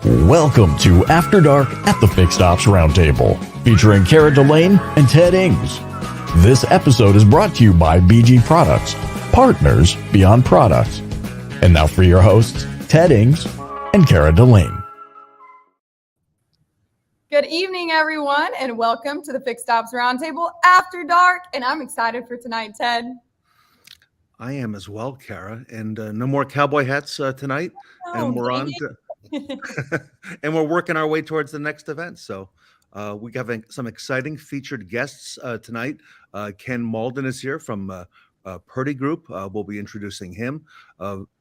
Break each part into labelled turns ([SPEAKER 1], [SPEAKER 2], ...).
[SPEAKER 1] Welcome to After Dark at the Fixed Ops Roundtable, featuring Cara Delane and Ted Ings. This episode is brought to you by BG Products, partners beyond products. And now for your hosts, Ted Ings and Cara Delane.
[SPEAKER 2] Good evening, everyone, and welcome to the Fixed Ops Roundtable After Dark. And I'm excited for tonight, Ted.
[SPEAKER 3] I am as well, Cara. And no more cowboy hats tonight. And we're on to, and we're working our way towards the next event. So we have some exciting featured guests tonight. Ken Mauldin is here from Purdy Group. We'll be introducing him.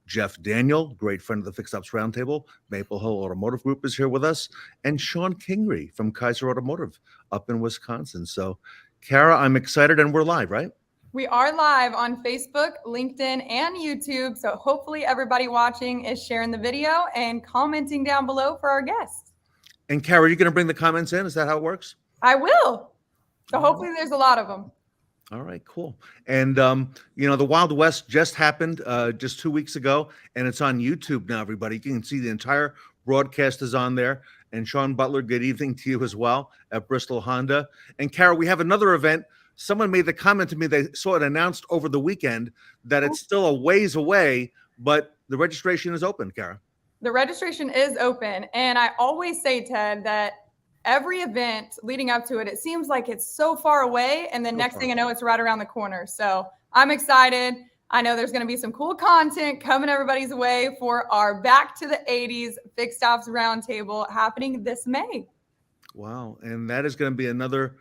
[SPEAKER 3] Jeff Daniel, great friend of the Fixed Ops Roundtable. Maple Hill Automotive Group is here with us. And Shon Kingrey from Kaiser Automotive up in Wisconsin. So, Cara, I'm excited, and we're live, right?
[SPEAKER 2] We are live on Facebook, LinkedIn, and YouTube. So hopefully everybody watching is sharing the video and commenting down below for our guests.
[SPEAKER 3] And Cara, are you going to bring the comments in? Is that how it works?
[SPEAKER 2] I will. So hopefully there's a lot of them.
[SPEAKER 3] All right, cool. And, the Wild West just happened just 2 weeks ago, and it's on YouTube now, everybody. You can see the entire broadcast is on there. And Sean Butler, good evening to you as well at Bristol Honda. And, Cara, we have another event. Someone made the comment to me, they saw it announced over the weekend that it's still a ways away, but the registration is open, Cara.
[SPEAKER 2] The registration is open. And I always say, Ted, that every event leading up to it, it seems like it's so far away. And then next thing I know, it's right around the corner. So I'm excited. I know there's going to be some cool content coming everybody's way for our Back to the 80s Fixed Ops Roundtable happening this May.
[SPEAKER 3] Wow. And that is going to be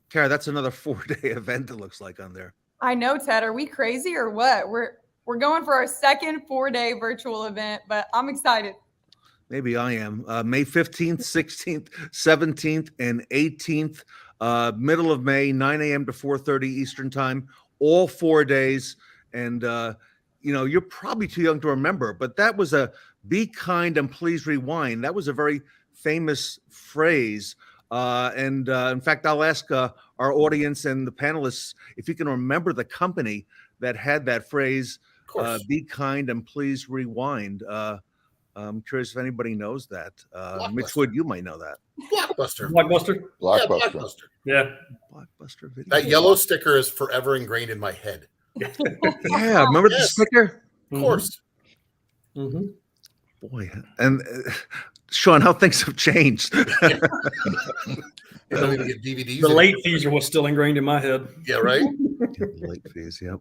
[SPEAKER 3] Cara, that's another 4-day event, it looks like, on there.
[SPEAKER 2] I know, Ted. Are we crazy or what? We're going for our second 4-day virtual event, but I'm excited.
[SPEAKER 3] Maybe I am. May 15th, 16th, 17th, and 18th, middle of May, 9 a.m. to 4:30 Eastern Time, all 4 days. And, you're probably too young to remember, but that was a "be kind and please rewind." That was a very famous phrase. In fact, I'll ask our audience and the panelists if you can remember the company that had that phrase, "be kind and please rewind." I'm curious if anybody knows that. Mitch Wood, you might know that.
[SPEAKER 4] Blockbuster. Yeah.
[SPEAKER 3] Blockbuster video.
[SPEAKER 4] That yellow sticker is forever ingrained in my head.
[SPEAKER 3] Yeah, remember the sticker?
[SPEAKER 4] Of course.
[SPEAKER 3] Mm-hmm. Boy, and Sean, how things have changed.
[SPEAKER 4] I don't even get DVDs.
[SPEAKER 5] The late fees are what's still ingrained in my head.
[SPEAKER 4] Yeah, right?
[SPEAKER 3] Late fees, yep.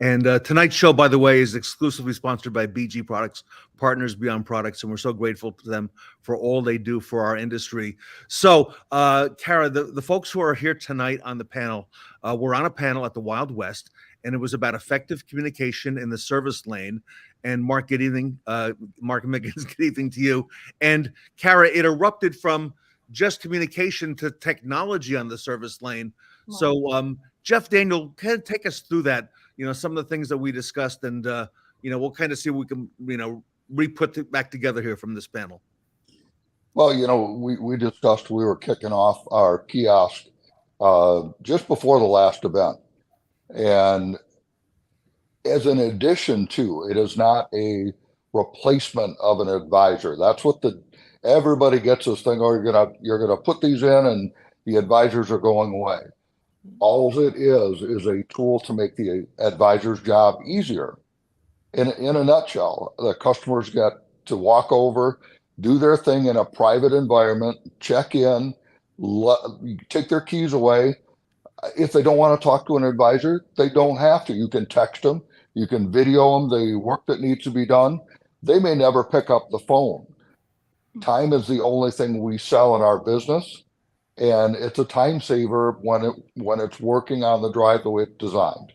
[SPEAKER 3] And tonight's show, by the way, is exclusively sponsored by BG Products, Partners Beyond Products, and we're so grateful to them for all they do for our industry. So, Cara, the folks who are here tonight on the panel, we're on a panel at the Wild West, and it was about effective communication in the service lane. And Mark, good evening. Mark Miggins, good evening to you. And Cara, it erupted from just communication to technology on the service lane. Wow. So, Jeff Daniel, kind of take us through that. Some of the things that we discussed, and we'll kind of see what we can re-put it back together here from this panel.
[SPEAKER 6] Well, we discussed we were kicking off our kiosk just before the last event, and as an addition to, it is not a replacement of an advisor. That's what everybody gets this thing. Oh, you're gonna put these in, and the advisors are going away. All it is a tool to make the advisor's job easier. In a nutshell, the customers get to walk over, do their thing in a private environment, check in, take their keys away. If they don't want to talk to an advisor, they don't have to. You can text them, you can video them the work that needs to be done. They may never pick up the phone. Time is the only thing we sell in our business. And it's a time saver when it's working on the drive the way it's designed.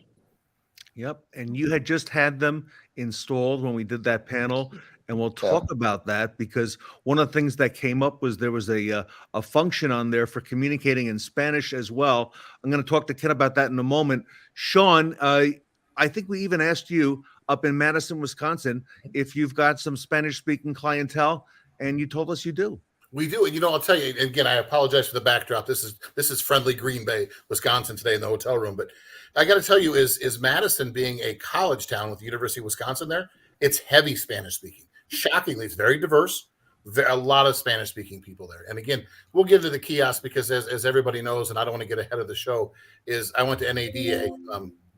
[SPEAKER 3] Yep. And you had just had them installed when we did that panel. And we'll talk about that, because one of the things that came up was there was a function on there for communicating in Spanish as well. I'm going to talk to Ken about that in a moment. Sean, I think we even asked you up in Madison, Wisconsin, if you've got some Spanish-speaking clientele, and you told us you do.
[SPEAKER 4] We do. And, I'll tell you, again, I apologize for the backdrop. This is friendly Green Bay, Wisconsin today in the hotel room. But I got to tell you, is Madison being a college town with the University of Wisconsin there, it's heavy Spanish speaking. Shockingly, it's very diverse. a lot of Spanish speaking people there. And again, we'll get to the kiosk because as everybody knows, and I don't want to get ahead of the show, is I went to NADA,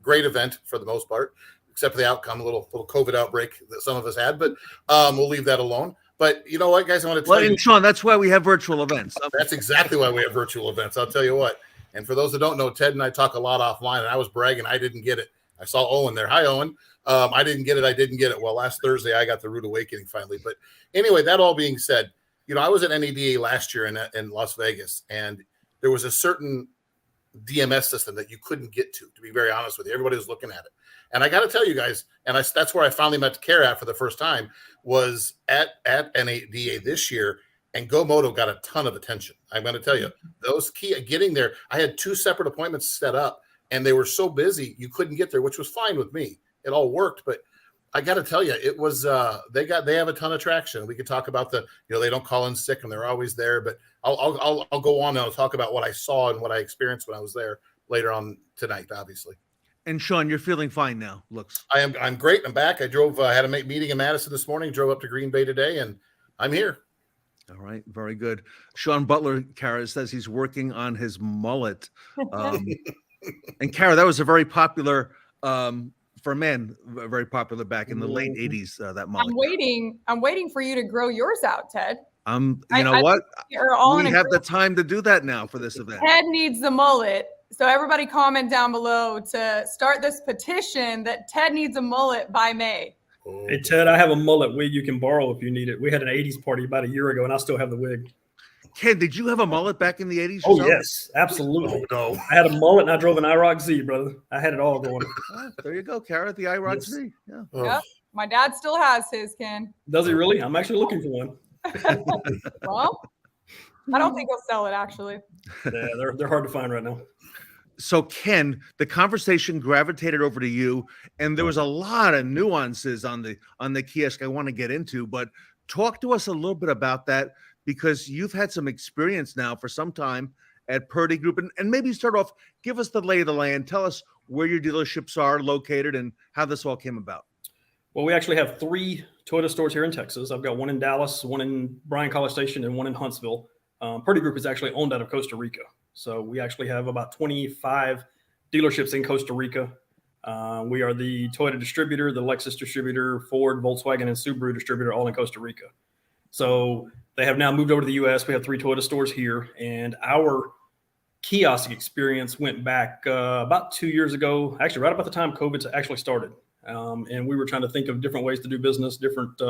[SPEAKER 4] great event for the most part, except for the outcome, a little COVID outbreak that some of us had, but we'll leave that alone. But you know what, guys, I want to tell you,
[SPEAKER 3] Shon, that's why we have virtual events.
[SPEAKER 4] That's exactly why we have virtual events. I'll tell you what. And for those that don't know, Ted and I talk a lot offline, and I was bragging I didn't get it. I saw Owen there. Hi, Owen. I didn't get it. Well, last Thursday I got the rude awakening finally. But anyway, that all being said, I was at NADA last year in Las Vegas, and there was a certain DMS system that you couldn't get to be very honest with you. Everybody was looking at it. And I got to tell you guys, and that's where I finally met Kara for the first time, was at NADA this year, and GoMoto got a ton of attention. I'm going to tell you, those getting there, I had 2 separate appointments set up, and they were so busy you couldn't get there, which was fine with me. It all worked, but I got to tell you, it was they have a ton of traction. We could talk about they don't call in sick and they're always there, but I'll go on and I'll talk about what I saw and what I experienced when I was there later on tonight, obviously.
[SPEAKER 3] And Shon, you're feeling fine now. Looks.
[SPEAKER 4] I'm great. I'm back. I drove. I had a meeting in Madison this morning. Drove up to Green Bay today, and I'm here.
[SPEAKER 3] All right, very good. Shon Butler, Kara, says he's working on his mullet. And Kara, that was a very popular. For men, very popular back in the late 80s, that mullet.
[SPEAKER 2] I'm waiting for you to grow yours out, Ted.
[SPEAKER 3] You know what? We have the time to do that now for this event.
[SPEAKER 2] Ted needs the mullet. So everybody comment down below to start this petition that Ted needs a mullet by May.
[SPEAKER 5] Hey, Ted, I have a mullet wig you can borrow if you need it. We had an 80s party about a year ago, and I still have the wig.
[SPEAKER 3] Ken, did you have a mullet back in the 80s?
[SPEAKER 5] Oh, yes, absolutely.
[SPEAKER 4] Oh, no.
[SPEAKER 5] I had a mullet, and I drove an IROC Z, brother. I had it all going.
[SPEAKER 3] There you go, Kara, the IROC Z. Yeah.
[SPEAKER 2] Yep. My dad still has his, Ken.
[SPEAKER 5] Does he really? I'm actually looking for one.
[SPEAKER 2] Well, I don't think he'll sell it, actually.
[SPEAKER 5] Yeah, they're hard to find right now.
[SPEAKER 3] So, Ken, the conversation gravitated over to you, and there was a lot of nuances on the kiosk I want to get into, but talk to us a little bit about that, because you've had some experience now for some time at Purdy Group, and maybe start off, give us the lay of the land, tell us where your dealerships are located and how this all came about.
[SPEAKER 5] Well, we actually have 3 Toyota stores here in Texas. I've got one in Dallas, one in Bryan College Station, and one in Huntsville. Purdy Group is actually owned out of Costa Rica. So we actually have about 25 dealerships in Costa Rica. We are the Toyota distributor, the Lexus distributor, Ford, Volkswagen, and Subaru distributor, all in Costa Rica. So they have now moved over to the U.S. We have 3 Toyota stores here, and our kiosk experience went back about 2 years ago, actually right about the time COVID actually started. And we were trying to think of different ways to do business, different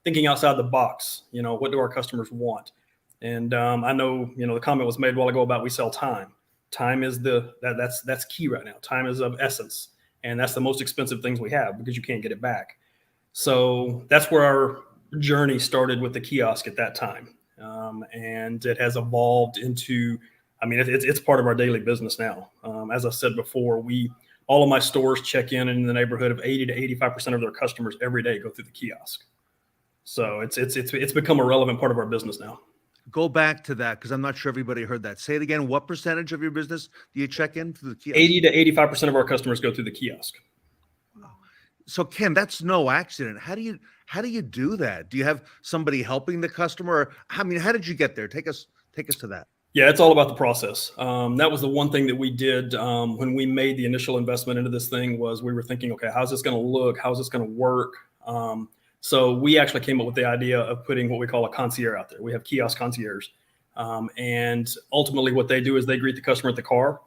[SPEAKER 5] thinking outside the box. What do our customers want? And I know, the comment was made a while ago about we sell time. Time is that's key right now. Time is of essence. And that's the most expensive things we have because you can't get it back. So that's where our journey started with the kiosk at that time. And it has evolved into, it's part of our daily business now. As I said before, all of my stores check in the neighborhood of 80 to 85% of their customers every day go through the kiosk. So it's become a relevant part of our business now.
[SPEAKER 3] Go back to that, because I'm not sure everybody heard that. Say it again. What percentage of your business do you check in through the kiosk?
[SPEAKER 5] 80 to 85% of our customers go through the kiosk.
[SPEAKER 3] Wow. So, Ken, that's no accident. How do you do that? Do you have somebody helping the customer? How did you get there? Take us to that.
[SPEAKER 5] Yeah, it's all about the process. That was the one thing that we did when we made the initial investment into this thing was we were thinking, okay, how's this going to look? How's this going to work? So we actually came up with the idea of putting what we call a concierge out there. We have kiosk concierge. And ultimately what they do is they greet the customer at the car.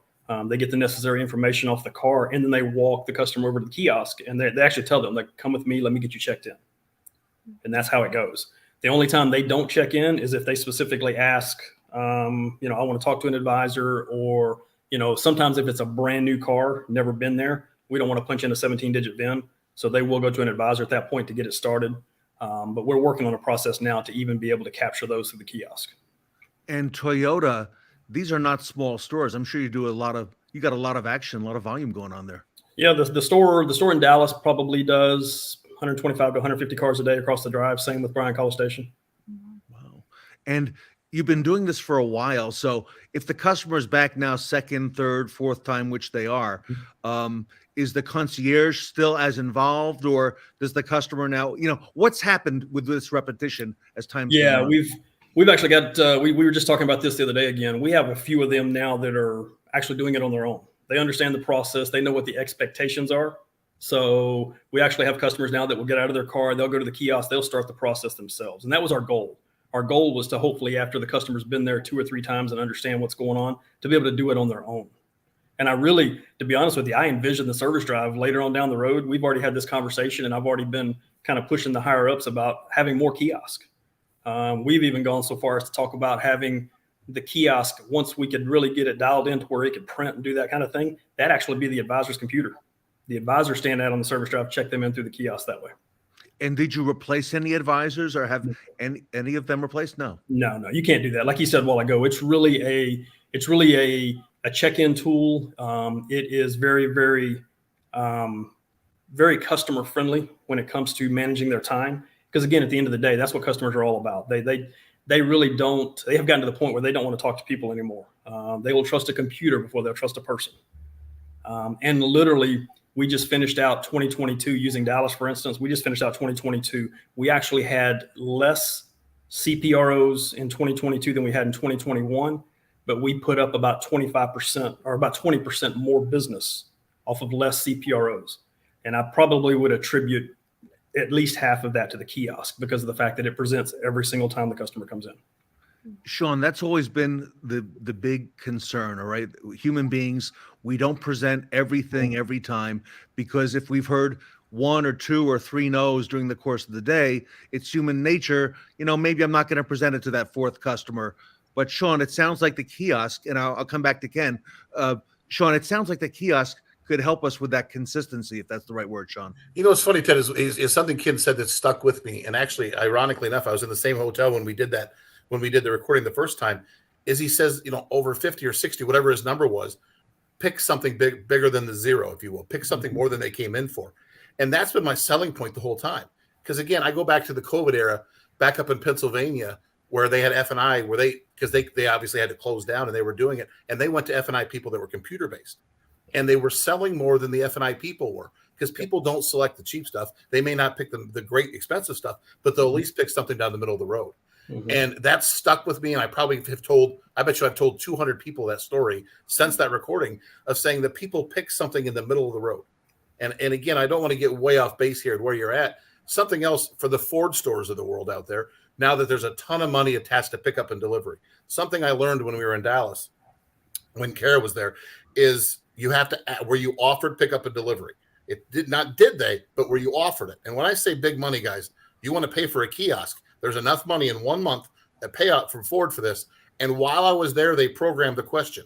[SPEAKER 5] They get the necessary information off the car, and then they walk the customer over to the kiosk, and they actually tell them, like, come with me, let me get you checked in. And that's how it goes. The only time they don't check in is if they specifically ask, I want to talk to an advisor, or, sometimes if it's a brand new car, never been there, we don't want to punch in a 17-digit VIN. So they will go to an advisor at that point to get it started. But we're working on a process now to even be able to capture those through the kiosk.
[SPEAKER 3] And Toyota, these are not small stores. I'm sure you got a lot of action, a lot of volume going on there.
[SPEAKER 5] Yeah, the store in Dallas probably does 125 to 150 cars a day across the drive. Same with Bryan College Station.
[SPEAKER 3] Wow. And you've been doing this for a while. So if the customer is back now, second, third, fourth time, which they are, is the concierge still as involved, or does the customer now, what's happened with this repetition as time's gone on?
[SPEAKER 5] We've actually got, we were just talking about this the other day again. We have a few of them now that are actually doing it on their own. They understand the process. They know what the expectations are. So we actually have customers now that will get out of their car. They'll go to the kiosk. They'll start the process themselves. And that was our goal. Our goal was to hopefully, after the customer's been there 2 or 3 times and understand what's going on, to be able to do it on their own. And I really, to be honest with you, I envision the service drive later on down the road. We've already had this conversation, and I've already been kind of pushing the higher ups about having more kiosks. We've even gone so far as to talk about having the kiosk, once we could really get it dialed in to where it could print and do that kind of thing, that actually be the advisor's computer. The advisor stand out on the service drive, check them in through the kiosk that way.
[SPEAKER 3] And did you replace any advisors, or have any of them replaced? No,
[SPEAKER 5] you can't do that. Like you said a while ago, it's really a check-in tool. It is very, very, very customer friendly when it comes to managing their time. Because again, at the end of the day, that's what customers are all about. They really don't. They have gotten to the point where they don't want to talk to people anymore. They will trust a computer before they'll trust a person. And literally, we just finished out 2022 using Dallas, for instance. We just finished out 2022. We actually had less CPROs in 2022 than we had in 2021, but we put up about 25% or about 20% more business off of less CPROs. And I probably would attribute at least half of that to the kiosk because of the fact that it presents every single time the customer comes in.
[SPEAKER 3] Shon, that's always been the big concern, all right? Human beings, we don't present everything every time, because if we've heard 1 or 2 or 3 no's during the course of the day, it's human nature. Maybe I'm not going to present it to that 4th customer. But Shon, it sounds like the kiosk, and I'll come back to Ken. Shon, it sounds like the kiosk could help us with that consistency, if that's the right word, Shon.
[SPEAKER 4] What's funny, Ted, is something Ken said that stuck with me. And actually, ironically enough, I was in the same hotel when we did that, when we did the recording the first time, is he says, over 50 or 60, whatever his number was, pick something bigger than the 0, if you will. Pick something more than they came in for. And that's been my selling point the whole time. Because again, I go back to the COVID era, back up in Pennsylvania, where they had F&I, because they obviously had to close down, and they were doing it. And they went to F&I people that were computer-based. And they were selling more than the F&I people were, because people don't select the cheap stuff. They may not pick the great expensive stuff, but they'll at least pick something down the middle of the road. Mm-hmm. And that's stuck with me. And I probably I bet you I've told 200 people that story since that recording, of saying that people pick something in the middle of the road. And again, I don't want to get way off base here at where you're at. Something else for the Ford stores of the world out there, now that there's a ton of money attached to pickup and delivery. Something I learned when we were in Dallas, when Kara was there, is you have to, where you offered pickup and delivery. It did they, but where you offered it. And when I say big money, guys, you want to pay for a kiosk. There's enough money in 1 month, a payout from Ford for this. And while I was there, they programmed the question.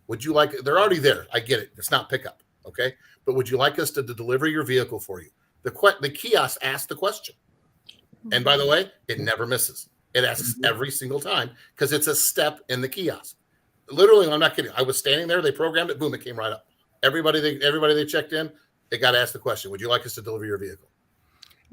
[SPEAKER 4] Would you like, they're already there. I get it. It's not pickup. Okay. But would you like us to deliver your vehicle for you? The kiosk asked the question. And by the way, it never misses. It asks every single time, because it's a step in the kiosk. Literally, I'm not kidding. I was standing there. They programmed it. Boom, it came right up. Everybody they checked in, they got to ask the question, would you like us to deliver your vehicle?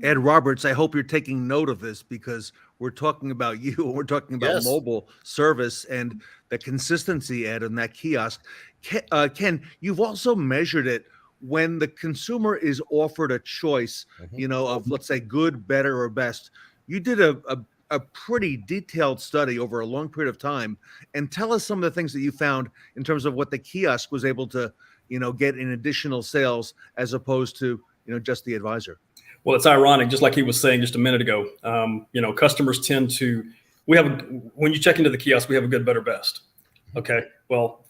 [SPEAKER 3] Ed Roberts, I hope you're taking note of this, because we're talking about you, and we're talking about mobile service and the consistency, Ed, in that kiosk. Ken, you've also measured it when the consumer is offered a choice, of, let's say, good, better, or best. You did a pretty detailed study over a long period of time, and tell us some of the things that you found in terms of what the kiosk was able to, get in additional sales, as opposed to, just the advisor.
[SPEAKER 5] Well, it's ironic, just like he was saying just a minute ago. Customers tend to, when you check into the kiosk, we have a good, better, best. Okay. Well,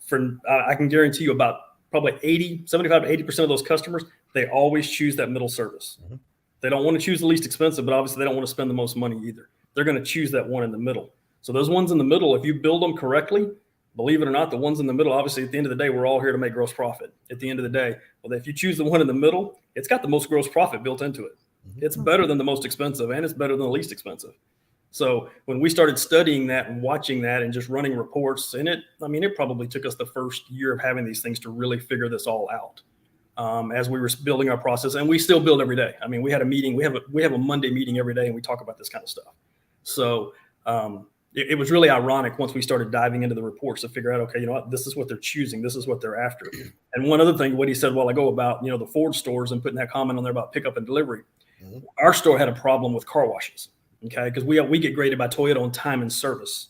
[SPEAKER 5] I can guarantee you about probably 75 to 80% of those customers, they always choose that middle service. Mm-hmm. They don't want to choose the least expensive, but obviously they don't want to spend the most money either. They're going to choose that one in the middle. So those ones in the middle, if you build them correctly, believe it or not, the ones in the middle, obviously at the end of the day, we're all here to make gross profit. At the end of the day, well, if you choose the one in the middle, it's got the most gross profit built into it. Mm-hmm. It's better than the most expensive, and it's better than the least expensive. So when we started studying that and watching that and just running reports, and it probably took us the first year of having these things to really figure this all out. As we were building our process, and we still build every day. We had a meeting. We have a Monday meeting every day, and we talk about this kind of stuff. So it was really ironic once we started diving into the reports to figure out, okay, you know what, this is what they're choosing. This is what they're after. And one other thing, what he said a while ago about, you know, the Ford stores and putting that comment on there about pickup and delivery. Mm-hmm. Our store had a problem with car washes. Okay. Because we get graded by Toyota on time and service.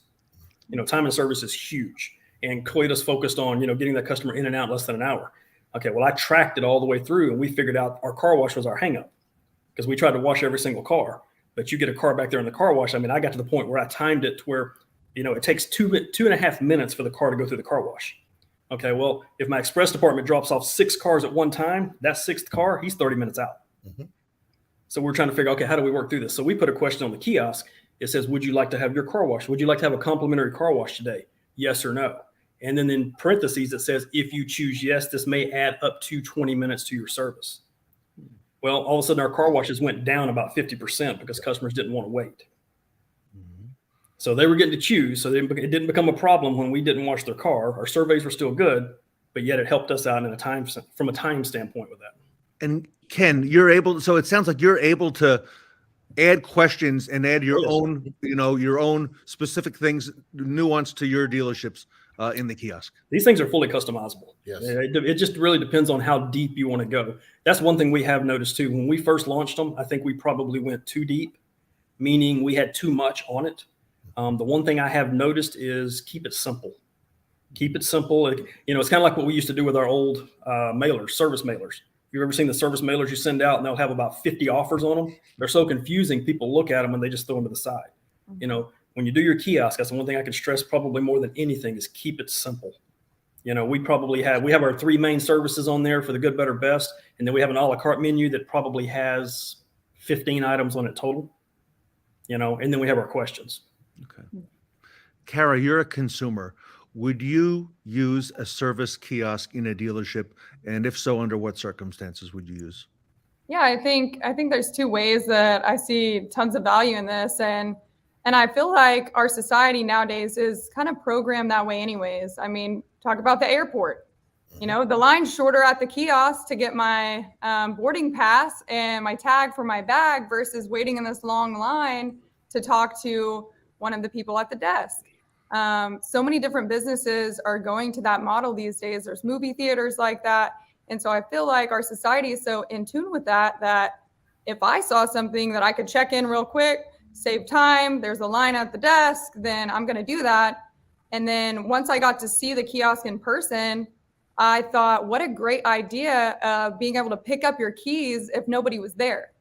[SPEAKER 5] You know, time and service is huge. And Toyota's focused on, you know, getting that customer in and out in less than an hour. Okay. Well, I tracked it all the way through and we figured out our car wash was our hang up because we tried to wash every single car. But you get a car back there in the car wash. I mean, I got to the point where I timed it to where, you know, it takes 2.5 minutes for the car to go through the car wash. Okay, well, if my express department drops off 6 cars at one time, that 6th car, he's 30 minutes out. Mm-hmm. So we're trying to figure out, okay, how do we work through this? So we put a question on the kiosk. It says, would you like to have your car wash? Would you like to have a complimentary car wash today? Yes or no? And then in parentheses, it says, if you choose yes, this may add up to 20 minutes to your service. Well, all of a sudden our car washes went down about 50% because customers didn't want to wait. Mm-hmm. So they were getting to choose. So it didn't become a problem when we didn't wash their car. Our surveys were still good, but yet it helped us out from a time standpoint with that.
[SPEAKER 3] And Ken, you're able, so it sounds like you're able to add questions and add your own, you know, your own specific things, nuance to your dealerships in the kiosk.
[SPEAKER 5] These things are fully customizable.
[SPEAKER 4] Yes.
[SPEAKER 5] It just really depends on how deep you want to go. That's one thing we have noticed too. When we first launched them, I think we probably went too deep, meaning we had too much on it. The one thing I have noticed is keep it simple. Keep it simple. You know, it's kind of like what we used to do with our old mailers, service mailers. You've ever seen the service mailers you send out and they'll have about 50 offers on them? They're so confusing. People look at them and they just throw them to the side. You know, when you do your kiosk, that's the one thing I can stress probably more than anything is keep it simple. You know, we have our 3 main services on there for the good, better, best. And then we have an a la carte menu that probably has 15 items on it total, you know, and then we have our questions.
[SPEAKER 3] Okay. Kara, you're a consumer. Would you use a service kiosk in a dealership? And if so, under what circumstances would you use?
[SPEAKER 2] Yeah, I think there's 2 ways that I see tons of value in this. And I feel like our society nowadays is kind of programmed that way anyways. I mean, talk about the airport. You know, the line's shorter at the kiosk to get my boarding pass and my tag for my bag versus waiting in this long line to talk to one of the people at the desk. So many different businesses are going to that model these days. There's movie theaters like that. And so I feel like our society is so in tune with that if I saw something that I could check in real quick, save time, there's a line at the desk, then I'm going to do that. And then once I got to see the kiosk in person, I thought, what a great idea of being able to pick up your keys if nobody was there.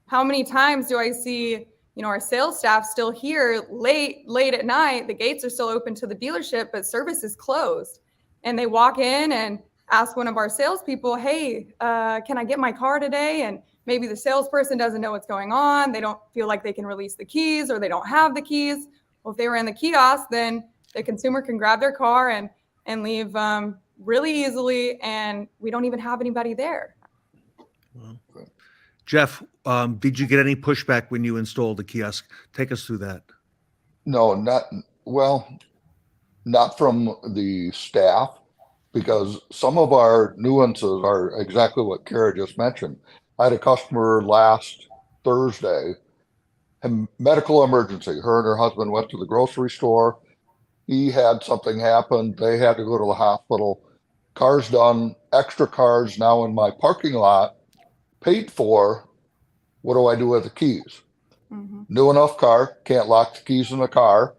[SPEAKER 2] How many times do I see, you know, our sales staff still here late at night, the gates are still open to the dealership, but service is closed. And they walk in and ask one of our salespeople, hey, can I get my car today? And maybe the salesperson doesn't know what's going on. They don't feel like they can release the keys or they don't have the keys. Well, if they were in the kiosk, then the consumer can grab their car and leave really easily. And we don't even have anybody there.
[SPEAKER 3] Well, Jeff, did you get any pushback when you installed the kiosk? Take us through that.
[SPEAKER 6] No, not from the staff, because some of our nuances are exactly what Kara just mentioned. I had a customer last Thursday, a medical emergency. Her and her husband went to the grocery store. He had something happen. They had to go to the hospital. Car's done. Extra cars now in my parking lot, paid for. What do I do with the keys? Mm-hmm. New enough car, can't lock the keys in the car.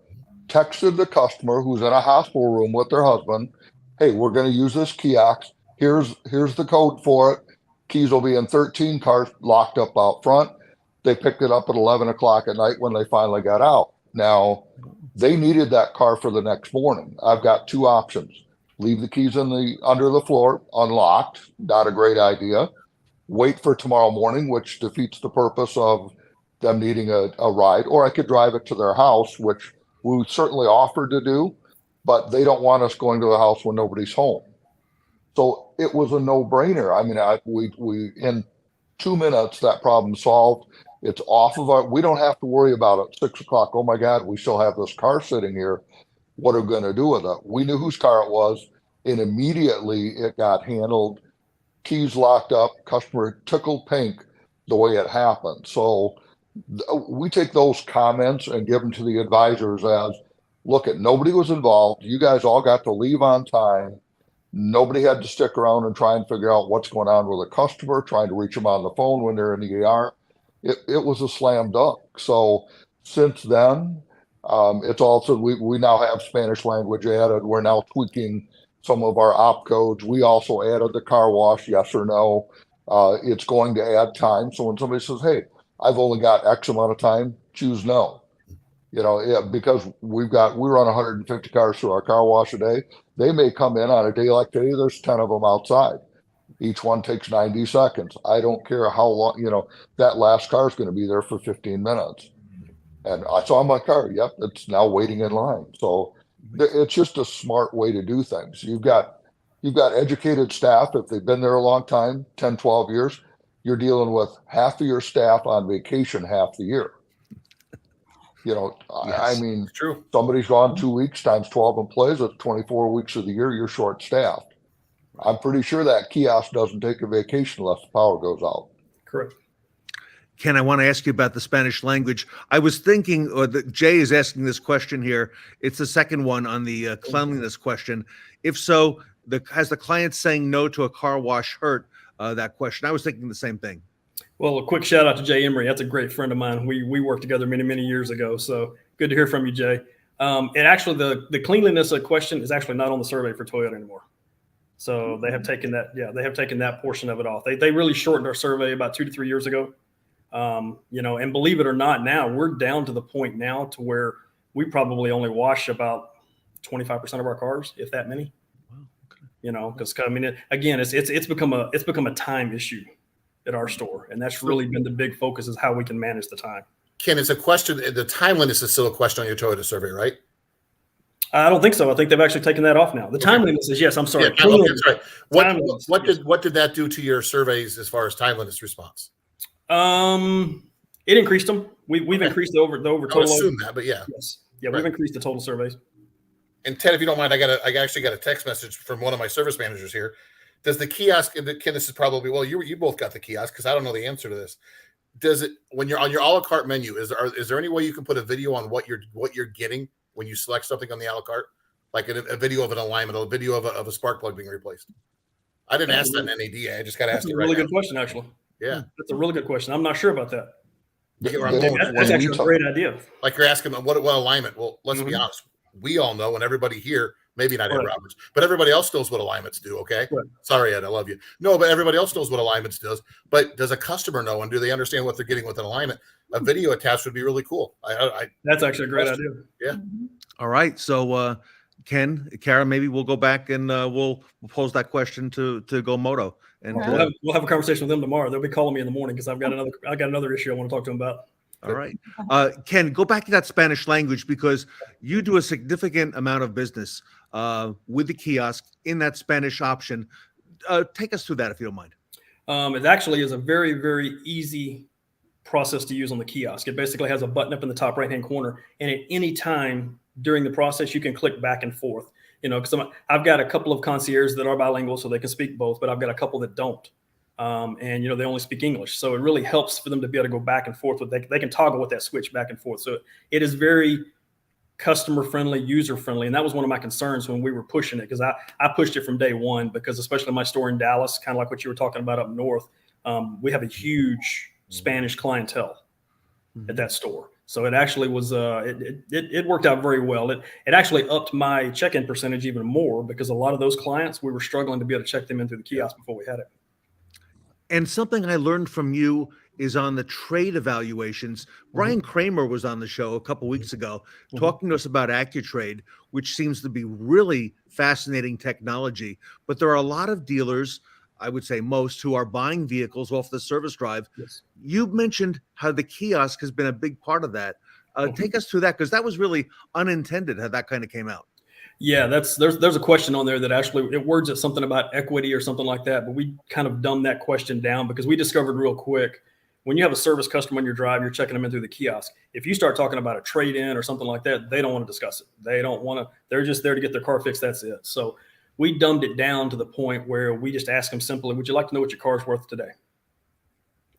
[SPEAKER 6] Texted the customer who's in a hospital room with their husband. Hey, we're going to use this kiosk. Here's the code for it. Keys will be in 13 cars locked up out front. They picked it up at 11 o'clock at night when they finally got out. Now, they needed that car for the next morning. I've got 2 options. Leave the keys under the floor, unlocked. Not a great idea. Wait for tomorrow morning, which defeats the purpose of them needing a ride. Or I could drive it to their house, which we certainly offered to do, but they don't want us going to the house when nobody's home. So it was a no-brainer. I mean, we in 2 minutes, that problem solved. It's off of we don't have to worry about it. 6 o'clock. Oh my God, we still have this car sitting here. What are we going to do with it? We knew whose car it was, and immediately it got handled. Keys locked up, customer tickled pink the way it happened. So we take those comments and give them to the advisors as look at, nobody was involved. You guys all got to leave on time. Nobody had to stick around and try and figure out what's going on with a customer, trying to reach them on the phone when they're in the ER. It was a slam dunk. So since then, it's also, we now have Spanish language added. We're now tweaking some of our op codes. We also added the car wash, yes or no. It's going to add time. So when somebody says, hey, I've only got X amount of time, choose no. Because we run 150 cars through our car wash a day. They may come in on a day like today, there's 10 of them outside. Each one takes 90 seconds. I don't care how long, that last car is going to be there for 15 minutes. And I saw my car. Yep, it's now waiting in line. So it's just a smart way to do things. You've got educated staff. If they've been there a long time, 10, 12 years, you're dealing with half of your staff on vacation half the year.
[SPEAKER 3] Yes,
[SPEAKER 6] I mean,
[SPEAKER 4] true.
[SPEAKER 6] Somebody's gone 2 weeks times 12 employees. That's 24 weeks of the year. You're short staffed. I'm pretty sure that kiosk doesn't take a vacation unless the power goes out.
[SPEAKER 5] Correct.
[SPEAKER 3] Ken, I want to ask you about the Spanish language. I was thinking, Jay is asking this question here. It's the second one on the cleanliness question. If so, has the client saying no to a car wash hurt that question? I was thinking the same thing.
[SPEAKER 5] Well, a quick shout out to Jay Emery. That's a great friend of mine. We worked together many, many years ago. So good to hear from you, Jay. And actually, the cleanliness question is actually not on the survey for Toyota anymore. So they have taken that. Yeah, they have taken that portion of it off. They really shortened our survey about 2 to 3 years ago. And believe it or not, now we're down to the point now to where we probably only wash about 25% of our cars, if that many. Wow. Okay. Because it's become a time issue at our store, and that's really been the big focus, is how we can manage the time.
[SPEAKER 4] Ken, it's a question. The timeliness is still a question on your Toyota survey, right?
[SPEAKER 5] I don't think so. I think they've actually taken that off now. The timeliness is, yes. I'm sorry.
[SPEAKER 4] Yeah, okay, that's right. What did that do to your surveys as far as timeliness response?
[SPEAKER 5] It increased them. We've increased the over total.
[SPEAKER 4] I would assume that, but yeah.
[SPEAKER 5] Yes. Yeah, we've increased the total surveys.
[SPEAKER 4] And Ted, if you don't mind, I actually got a text message from one of my service managers here. Does the kiosk, and Ken, this is probably, well, you both got the kiosk because I don't know the answer to this. Does it, when you're on your a la carte menu, is there any way you can put a video on what you're getting when you select something on the a la carte, like a video of an alignment, a video of a spark plug being replaced? I didn't ask that in NAD. I just got asked it right now. That's a really good
[SPEAKER 5] question, actually.
[SPEAKER 4] Yeah,
[SPEAKER 5] that's a really good question. I'm not sure about that.
[SPEAKER 4] That's
[SPEAKER 5] actually a great idea.
[SPEAKER 4] Like you're asking what alignment. Well, let's be honest. We all know, and everybody here, maybe not Ed Roberts, but everybody else knows what alignments do. Okay. Right. Sorry, Ed, I love you. No, but everybody else knows what alignments does. But does a customer know, and do they understand what they're getting with an alignment? A video attached would be really cool.
[SPEAKER 5] That's actually a great idea.
[SPEAKER 4] Yeah.
[SPEAKER 3] All right. So, Ken, Kara, maybe we'll go back and we'll pose that question to Go Moto. And
[SPEAKER 5] we'll have a conversation with them tomorrow. They'll be calling me in the morning because I got another issue I want to talk to them about.
[SPEAKER 3] All right. Ken, go back to that Spanish language because you do a significant amount of business with the kiosk in that Spanish option. Take us through that if you don't mind.
[SPEAKER 5] It actually is a very, very easy process to use on the kiosk. It basically has a button up in the top right-hand corner, and at any time during the process, you can click back and forth. Because I've got a couple of concierges that are bilingual, so they can speak both, but I've got a couple that don't. And they only speak English. So it really helps for them to be able to go back and forth with, they can toggle with that switch back and forth. So it is very customer friendly, user friendly. And that was one of my concerns when we were pushing it, because I pushed it from day one, because especially my store in Dallas, kind of like what you were talking about up north, we have a huge Spanish clientele at that store. So it actually was, it worked out very well. It actually upped my check-in percentage even more, because a lot of those clients, we were struggling to be able to check them in through the kiosk before we had it.
[SPEAKER 3] And something I learned from you is on the trade evaluations. Brian Kramer was on the show a couple weeks ago talking to us about AccuTrade, which seems to be really fascinating technology. But there are a lot of dealers, I would say most, who are buying vehicles off the service drive. Yes. You mentioned how the kiosk has been a big part of that. Take us through that, because that was really unintended how that kind of came out.
[SPEAKER 5] Yeah, there's a question on there that actually it words it something about equity or something like that, but we kind of dumbed that question down, because we discovered real quick, when you have a service customer on your drive, you're checking them in through the kiosk. If you start talking about a trade-in or something like that, they don't want to discuss it. They don't want to. They're just there to get their car fixed. That's it. So we dumbed it down to the point where we just ask them simply, "Would you like to know what your car's worth today?"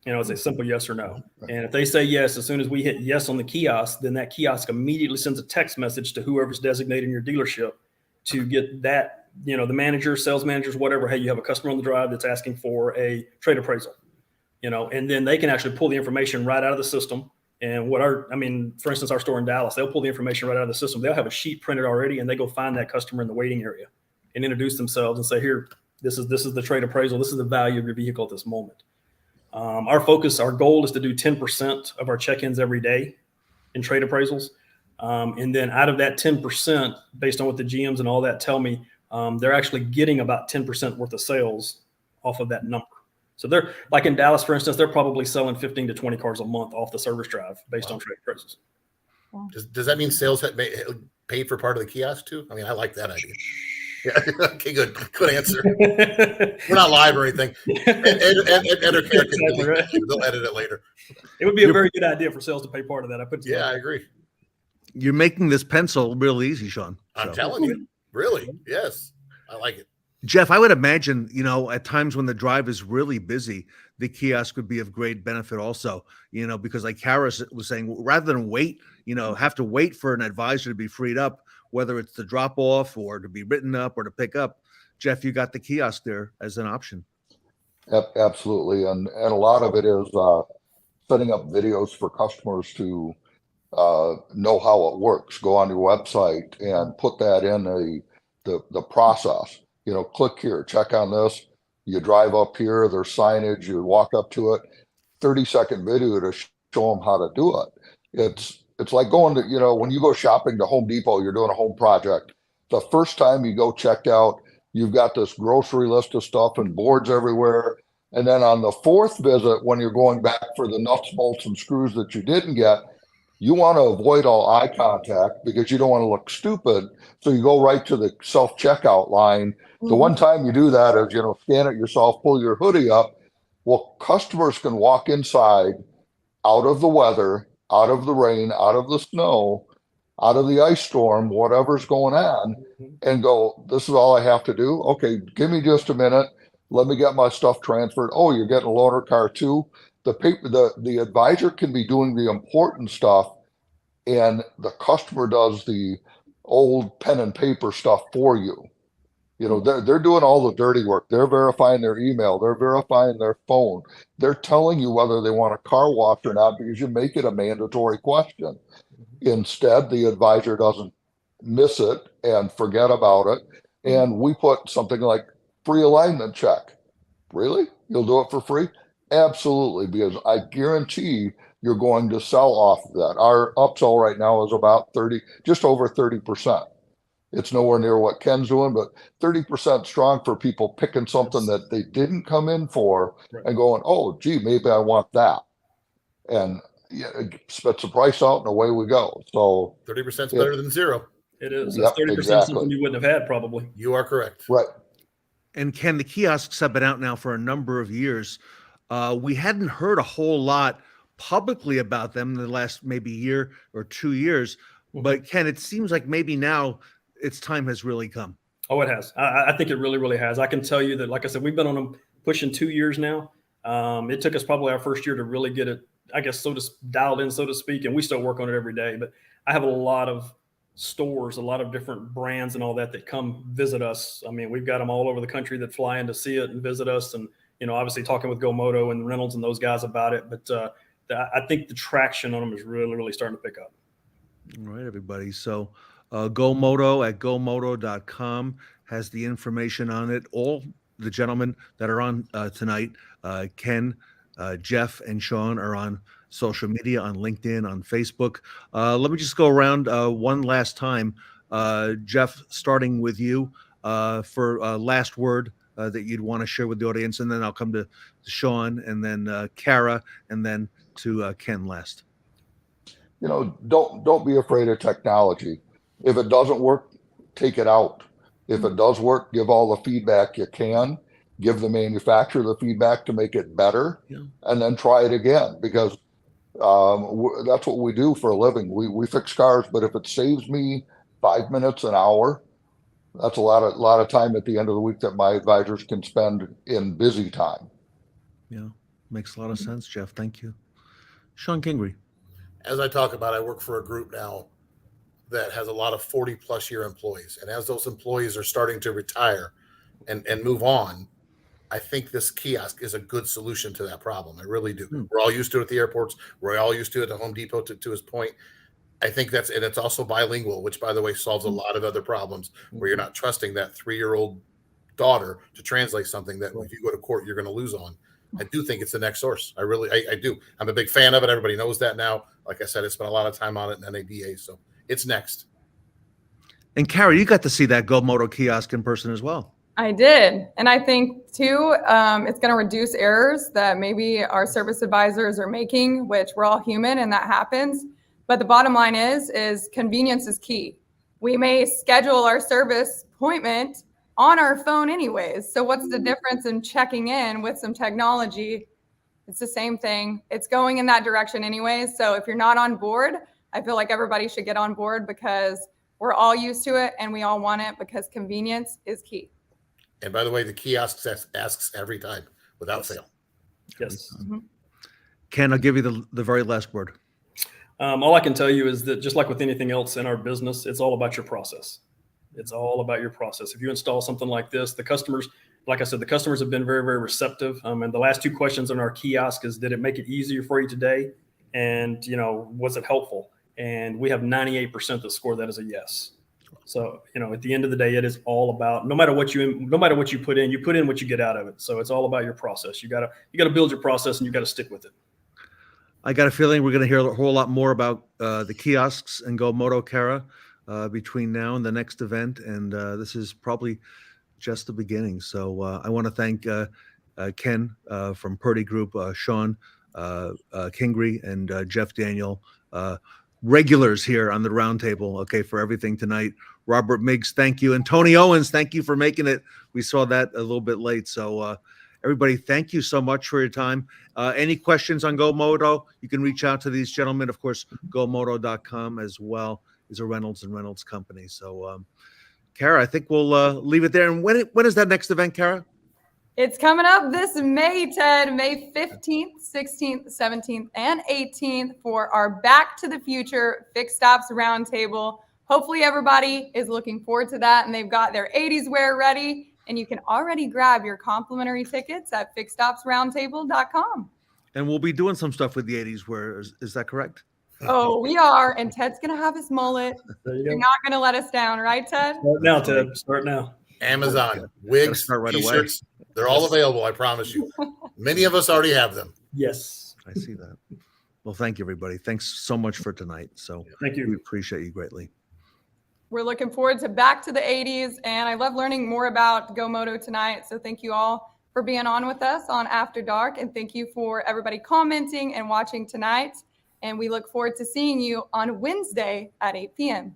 [SPEAKER 5] It's a simple yes or no. And if they say yes, as soon as we hit yes on the kiosk, then that kiosk immediately sends a text message to whoever's designated in your dealership to get that, the manager, sales managers, whatever. Hey, you have a customer on the drive that's asking for a trade appraisal, and then they can actually pull the information right out of the system. And for instance, our store in Dallas, they'll pull the information right out of the system. They'll have a sheet printed already, and they go find that customer in the waiting area and introduce themselves and say, here, this is the trade appraisal. This is the value of your vehicle at this moment. Our goal is to do 10% of our check-ins every day in trade appraisals. And then out of that 10%, based on what the GMs and all that tell me, they're actually getting about 10% worth of sales off of that number. So they're like in Dallas, for instance, they're probably selling 15 to 20 cars a month off the service drive based on trade appraisals.
[SPEAKER 4] Does that mean sales have paid for part of the kiosk too? I mean, I like that idea. Yeah. Okay, good answer. We're not live or anything. Ed or Karen can
[SPEAKER 5] Right.
[SPEAKER 4] They'll edit it later.
[SPEAKER 5] It would be a very good idea for sales to pay part of that.
[SPEAKER 4] I agree.
[SPEAKER 3] You're making this pencil real easy, Shon.
[SPEAKER 4] I'm telling you, really, yes, I like it.
[SPEAKER 3] Jeff, I would imagine, at times when the drive is really busy, the kiosk would be of great benefit also, because like Kara was saying, rather than wait, have to wait for an advisor to be freed up, whether it's to drop off or to be written up or to pick up. Jeff, you got the kiosk there as an option.
[SPEAKER 6] Absolutely. And a lot of it is setting up videos for customers to know how it works. Go on your website and put that in the process. Click here, check on this. You drive up here, there's signage, you walk up to it, 30-second video to show them how to do it. It's like going to, when you go shopping to Home Depot, you're doing a home project. The first time you go check out, you've got this grocery list of stuff and boards everywhere. And then on the fourth visit, when you're going back for the nuts, bolts, and screws that you didn't get, you want to avoid all eye contact because you don't want to look stupid. So you go right to the self-checkout line. The one time you do that is, scan it yourself, pull your hoodie up. Well, customers can walk inside out of the weather, out of the rain, out of the snow, out of the ice storm, whatever's going on, and go, this is all I have to do. Okay, give me just a minute. Let me get my stuff transferred. Oh, you're getting a loaner car too. The advisor can be doing the important stuff, and the customer does the old pen and paper stuff for you. They're doing all the dirty work. They're verifying their email. They're verifying their phone. They're telling you whether they want a car wash or not because you make it a mandatory question. Instead, the advisor doesn't miss it and forget about it. And we put something like free alignment check. Really? You'll do it for free? Absolutely, because I guarantee you're going to sell off of that. Our upsell right now is about just over 30%. It's nowhere near what Ken's doing, but 30% strong for people picking something that they didn't come in for and going, oh, gee, maybe I want that. And it spits the price out and away we go. So
[SPEAKER 4] 30% is better than zero.
[SPEAKER 5] It is. That's 30% something you wouldn't have had probably.
[SPEAKER 4] You are correct.
[SPEAKER 6] Right.
[SPEAKER 3] And Ken, the kiosks have been out now for a number of years. We hadn't heard a whole lot publicly about them in the last maybe year or 2 years. But Ken, it seems like maybe now its time has really come.
[SPEAKER 5] Oh, it has. I think it really, really has. I can tell you that, like I said, we've been on them pushing 2 years now. It took us probably our first year to really get it, I guess, dialed in, so to speak, and we still work on it every day. But I have a lot of stores, a lot of different brands and all that come visit us. I mean, we've got them all over the country that fly in to see it and visit us. And, obviously talking with Go Moto and Reynolds and those guys about it. But I think the traction on them is really, really starting to pick up.
[SPEAKER 3] All right, everybody. So Go Moto at gomoto.com has the information on it. All the gentlemen that are on tonight, Ken, Jeff, and Shon, are on social media, on LinkedIn, on Facebook. Let me just go around one last time. Jeff, starting with you for last word that you'd want to share with the audience, and then I'll come to Shon, and then Kara, and then to Ken last.
[SPEAKER 6] Don't be afraid of technology. If it doesn't work, take it out. If it does work, give all the feedback you can. Give the manufacturer the feedback to make it better, and then try it again, because that's what we do for a living. We fix cars, but if it saves me 5 minutes, an hour, that's a lot of time at the end of the week that my advisors can spend in busy time.
[SPEAKER 3] Yeah. Makes a lot of sense, Jeff. Thank you. Shon Kingrey.
[SPEAKER 4] As I talk about, I work for a group now that has a lot of 40+ year employees. And as those employees are starting to retire and move on, I think this kiosk is a good solution to that problem. I really do. We're all used to it at the airports. We're all used to it at Home Depot, to his point. I think and it's also bilingual, which, by the way, solves a lot of other problems where you're not trusting that 3-year-old daughter to translate something that if you go to court, you're going to lose on. I do think it's the next source. I do. I'm a big fan of it. Everybody knows that now. Like I said, I spent a lot of time on it in NADA, so it's next.
[SPEAKER 3] And Carrie, you got to see that GoMoto kiosk in person as well.
[SPEAKER 2] I did. And I think, too, it's going to reduce errors that maybe our service advisors are making, which we're all human and that happens. But the bottom line is convenience is key. We may schedule our service appointment on our phone anyways. So what's the difference in checking in with some technology? It's the same thing. It's going in that direction anyways. So if you're not on board, I feel like everybody should get on board because we're all used to it and we all want it because convenience is key.
[SPEAKER 4] And by the way, the kiosk asks every time without fail.
[SPEAKER 5] Yes.
[SPEAKER 3] Ken, I'll give you the very last word.
[SPEAKER 5] All I can tell you is that just like with anything else in our business, it's all about your process. It's all about your process. If you install something like this, the customers, like I said, the customers have been very, very receptive. And the last 2 questions on our kiosk is, did it make it easier for you today? And, was it helpful? And we have 98% that score that as a yes. So, at the end of the day, it is all about, no matter what you put in what you get out of it. So it's all about your process. You gotta build your process and you got to stick with it.
[SPEAKER 3] I got a feeling we're going to hear a whole lot more about the kiosks and GoMoto, Kara, between now and the next event. And this is probably just the beginning. So I want to thank Ken from Purdy Group, Shon Kingrey, and Jeff Daniel, regulars here on the Roundtable, okay, for everything tonight. Robert Miggs, thank you. And Tony Owens, thank you for making it. We saw that a little bit late. So everybody, thank you so much for your time. Any questions on GoMoto, you can reach out to these gentlemen. Of course, GoMoto.com as well is a Reynolds and Reynolds company. So, Kara, I think we'll leave it there. And when is that next event, Kara?
[SPEAKER 2] It's coming up this May, Ted, May 15th, 16th, 17th, and 18th for our Back to the Future Fixed Ops Roundtable. Hopefully everybody is looking forward to that and they've got their 80s wear ready. And you can already grab your complimentary tickets at fixedopsroundtable.com.
[SPEAKER 3] And we'll be doing some stuff with the 80s wear. Is that correct?
[SPEAKER 2] Oh, we are. And Ted's going to have his mullet. You're not going to let us down, right, Ted?
[SPEAKER 5] Start now, Ted. Start now.
[SPEAKER 4] Amazon, wigs,
[SPEAKER 3] start right
[SPEAKER 4] t-shirts, they're all available, I promise you. Many of us already have them.
[SPEAKER 5] Yes.
[SPEAKER 3] I see that. Well, thank you, everybody. Thanks so much for tonight. So
[SPEAKER 5] thank you.
[SPEAKER 3] We appreciate you greatly.
[SPEAKER 2] We're looking forward to Back to the 80s, and I love learning more about GoMoto tonight. So thank you all for being on with us on After Dark, and thank you for everybody commenting and watching tonight. And we look forward to seeing you on Wednesday at 8 p.m.